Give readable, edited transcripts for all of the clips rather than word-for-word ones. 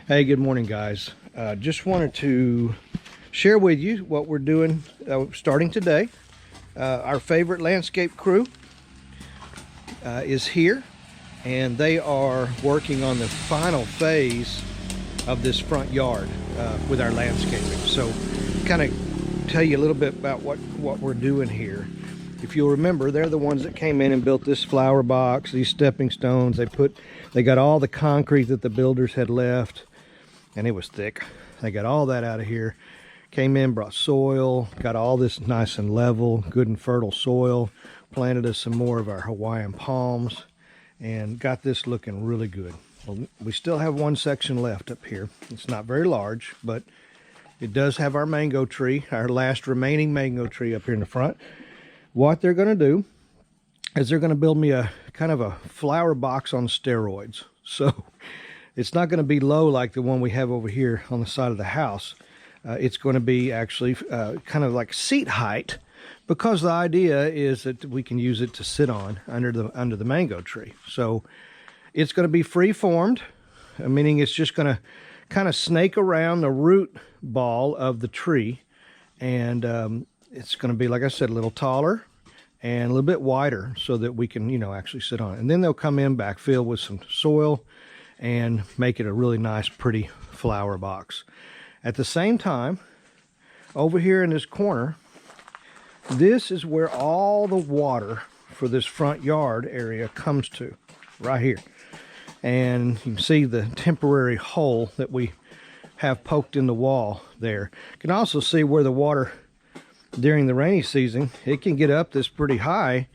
Hey, good morning, guys. Just wanted to share with you what we're doing starting today. Our favorite landscape crew is here, and they are working on the final phase of this front yard with our landscaping. So kind of tell you a little bit about what we're doing here. If you'll remember, they're the ones that came in and built this flower box, these stepping stones. They got all the concrete that the builders had left, and it was thick. They got all that out of here. Came in, brought soil, got all this nice and level, good and fertile soil, planted us some more of our Hawaiian palms, and got this looking really good. Well, we still have one section left up here. It's not very large, but it does have our mango tree, our last remaining mango tree up here in the front. What they're going to do is they're going to build me a kind of a flower box on steroids. So it's not going to be low like the one we have over here on the side of the house. It's going to be actually kind of like seat height, because the idea is that we can use it to sit on under the mango tree. So it's going to be free formed, meaning it's just going to kind of snake around the root ball of the tree, and it's going to be, like I said, a little taller and a little bit wider so that we can, actually sit on it. And then they'll come in, backfill with some soil, and make it a really nice, pretty flower box. At the same time, over here in this corner, this is where all the water for this front yard area comes to, right here. And you can see the temporary hole that we have poked in the wall there. You can also see where the water during the rainy season, it can get up this pretty high.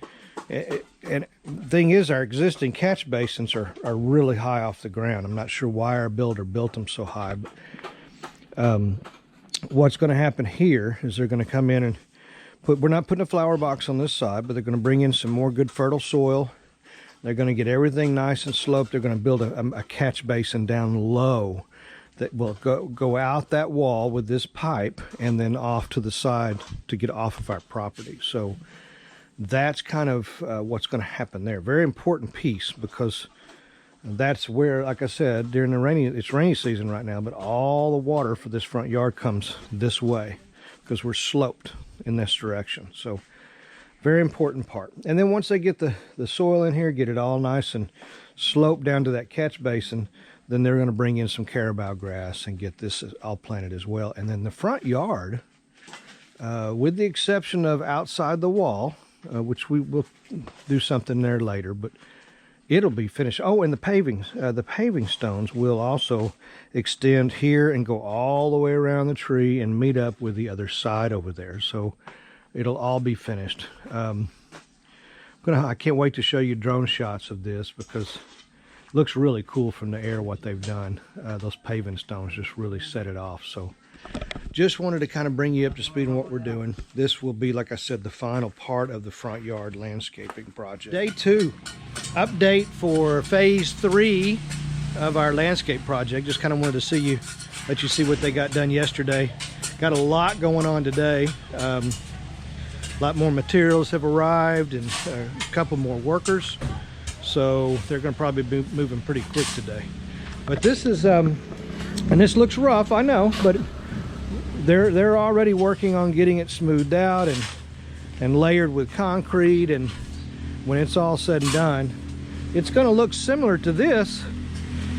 And the thing is, our existing catch basins are really high off the ground. I'm not sure why our builder built them so high, but what's going to happen here is they're going to come in and we're not putting a flower box on this side, but they're going to bring in some more good fertile soil. They're going to get everything nice and sloped. They're going to build a catch basin down low that will go out that wall with this pipe and then off to the side to get off of our property. So that's kind of what's going to happen there. Very important piece, because that's where, like I said, during it's rainy season right now, but all the water for this front yard comes this way because we're sloped in this direction. So very important part. And then once they get the soil in here, get it all nice and sloped down to that catch basin, then they're going to bring in some carabao grass and get this all planted as well. And then the front yard, with the exception of outside the wall, which we will do something there later, but it'll be finished. Oh, and the paving stones will also extend here and go all the way around the tree and meet up with the other side over there. So it'll all be finished. I can't wait to show you drone shots of this, because it looks really cool from the air what they've done. Those paving stones just really set it off. So just wanted to kind of bring you up to speed on what we're doing. This will be, like I said, the final part of the front yard landscaping project. Day 2, update for phase 3 of our landscape project. Just kind of wanted to let you see what they got done yesterday. Got a lot going on today. A lot more materials have arrived and a couple more workers. So they're going to probably be moving pretty quick today. But this is, and this looks rough, I know, but they're already working on getting it smoothed out and layered with concrete. And when it's all said and done, it's going to look similar to this,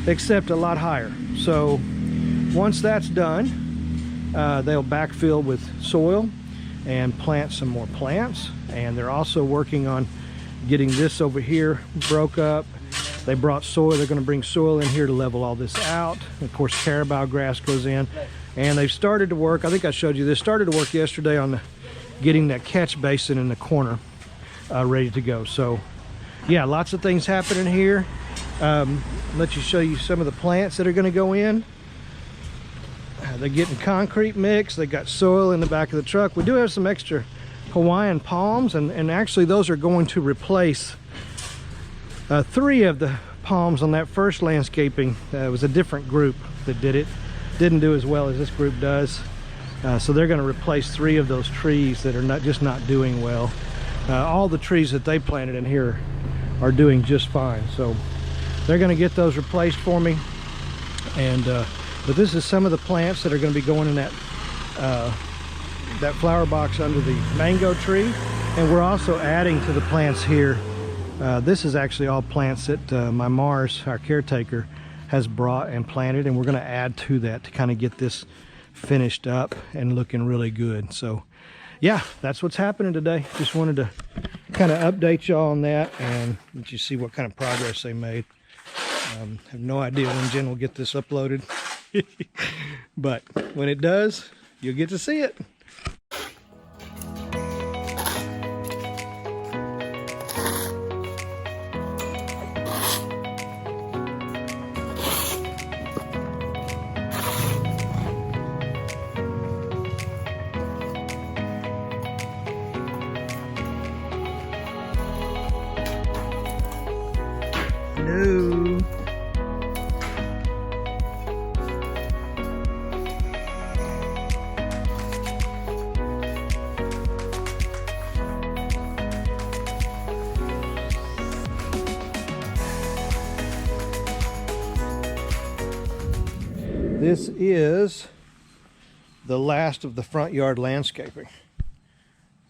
except a lot higher. So once that's done, they'll backfill with soil and plant some more plants. And they're also working on getting this over here broke up. They brought soil. They're going to bring soil in here to level all this out. Of course, carabao grass goes in. And they've started to work, I think I showed you this, started to work yesterday on getting that catch basin in the corner ready to go. So yeah, lots of things happening here. Let you show you some of the plants that are going to go in. They're getting concrete mix. They got soil in the back of the truck. We do have some extra Hawaiian palms, and actually those are going to replace 3 of the palms on that first landscaping. It was a different group that did it. Didn't do as well as this group does. So they're going to replace 3 of those trees that are not doing well. All the trees that they planted in here are doing just fine. So they're going to get those replaced for me. And But this is some of the plants that are going to be going in that that flower box under the mango tree. And we're also adding to the plants here. This is actually all plants that my Mars, our caretaker, has brought and planted, and we're going to add to that to kind of get this finished up and looking really good. So yeah, that's what's happening today. Just wanted to kind of update y'all on that and let you see what kind of progress they made. Have no idea when Jen will get this uploaded, but when it does, you'll get to see it. No. This is the last of the front yard landscaping.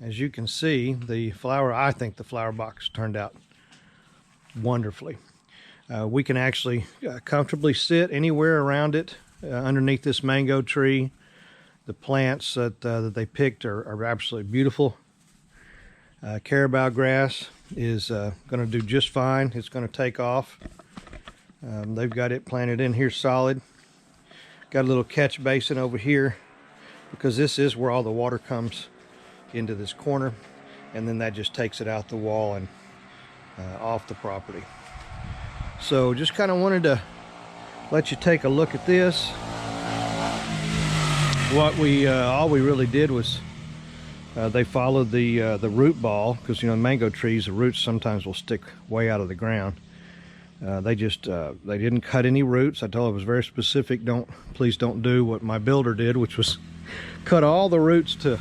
As you can see, I think the flower box turned out wonderfully. We can actually comfortably sit anywhere around it, underneath this mango tree. The plants that they picked are absolutely beautiful. Carabao grass is going to do just fine. It's going to take off. They've got it planted in here solid. Got a little catch basin over here because this is where all the water comes into this corner, and then that just takes it out the wall and off the property. So just kind of wanted to let you take a look at this. What all we really did was they followed the root ball, because mango trees, the roots sometimes will stick way out of the ground. They didn't cut any roots. I told them it was very specific. Please don't do what my builder did, which was cut all the roots to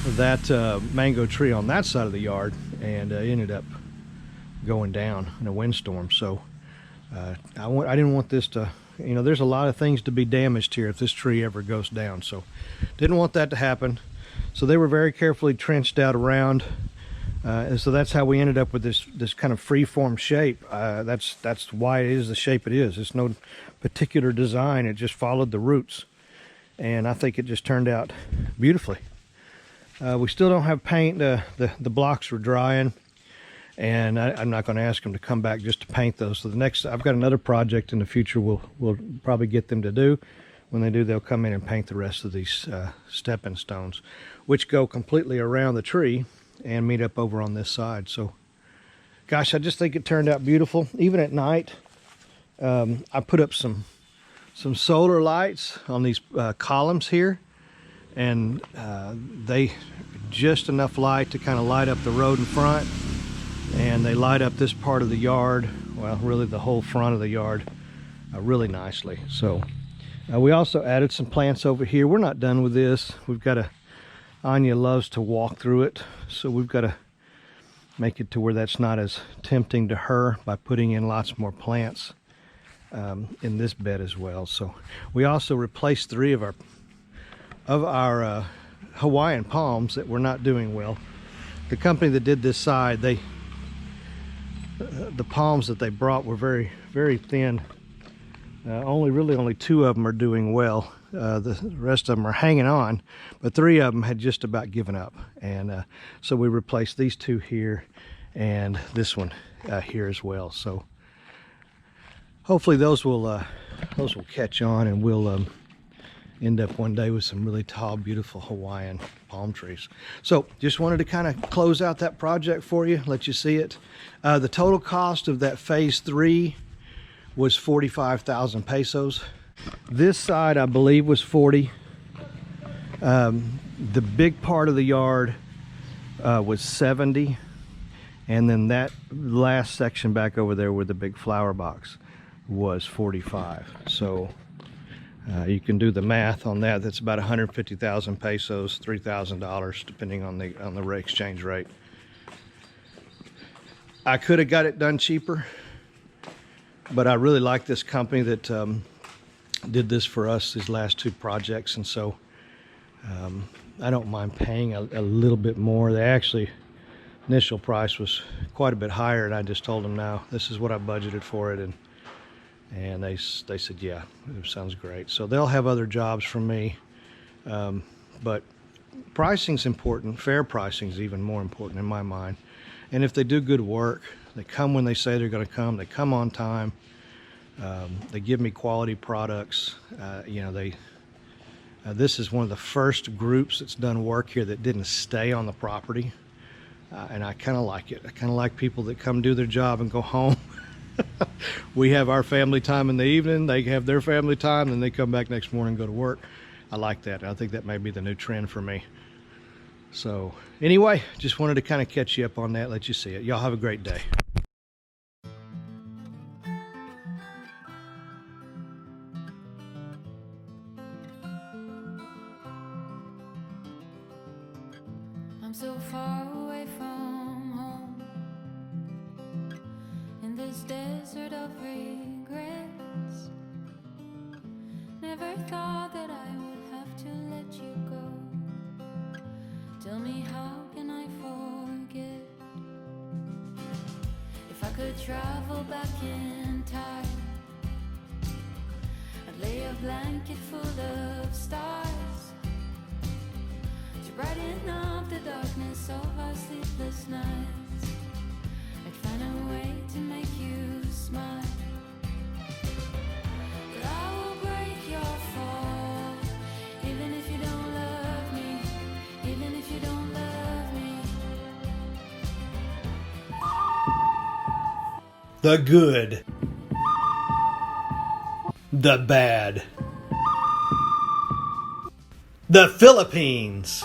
that mango tree on that side of the yard, and ended up going down in a windstorm. So I didn't want this to, there's a lot of things to be damaged here if this tree ever goes down. So didn't want that to happen. So they were very carefully trenched out around. And so that's how we ended up with this kind of free-form shape. That's why it is the shape it is. It's no particular design. It just followed the roots, and I think it just turned out beautifully. We still don't have paint. The blocks were drying, and I'm not going to ask them to come back just to paint those. So I've got another project in the future we'll probably get them to do. When they do, they'll come in and paint the rest of these stepping stones, which go completely around the tree and meet up over on this side. So gosh, I just think it turned out beautiful. Even at night, I put up some solar lights on these columns here, and they just enough light to kind of light up the road in front, and they light up this part of the yard, well, really the whole front of the yard, really nicely. So we also added some plants over here. We're not done with this. We've got Anya loves to walk through it, so we've got to make it to where that's not as tempting to her by putting in lots more plants in this bed as well. So we also replaced 3 of our Hawaiian palms that were not doing well. The company that did this side, the palms that they brought were very, very thin. Only 2 of them are doing well. The rest of them are hanging on, but 3 of them had just about given up, and so we replaced these 2 here and this one here as well. So hopefully those will catch on, and we'll end up one day with some really tall, beautiful Hawaiian palm trees. So just wanted to kind of close out that project for you, let you see it. The total cost of that phase 3 was 45,000 pesos. This side, I believe, was 40. The big part of the yard was 70, and then that last section back over there with the big flower box was 45. So you can do the math on that. That's about 150,000 pesos, $3,000, depending on the exchange rate. I could have got it done cheaper, but I really like this company that did this for us, these last 2 projects, and so I don't mind paying a little bit more. They actually, initial price was quite a bit higher, and I just told them, no, this is what I budgeted for it, and they said, yeah, it sounds great. So they'll have other jobs from me, but pricing's important. Fair pricing is even more important in my mind. And if they do good work, they come when they say they're going to come, they come on time, they give me quality products. You know, this is one of the first groups that's done work here that didn't stay on the property, and I kind of like it. I kind of like people that come do their job and go home. We have our family time in the evening, they have their family time, and they come back next morning and go to work. I like that. I think that may be the new trend for me. So anyway, just wanted to kind of catch you up on that, let you see it. Y'all have a great day. I'm so far away from home, in this desert of regrets. Never thought that I would have to let you go. Tell me, how can I forget? If I could travel back in time, I'd lay a blanket full of stars to brighten up the darkness of our sleepless nights. I'd find a way to make you smile. But I will break your fall, even if you don't love me, even if you don't love me. The good, the bad, the Philippines.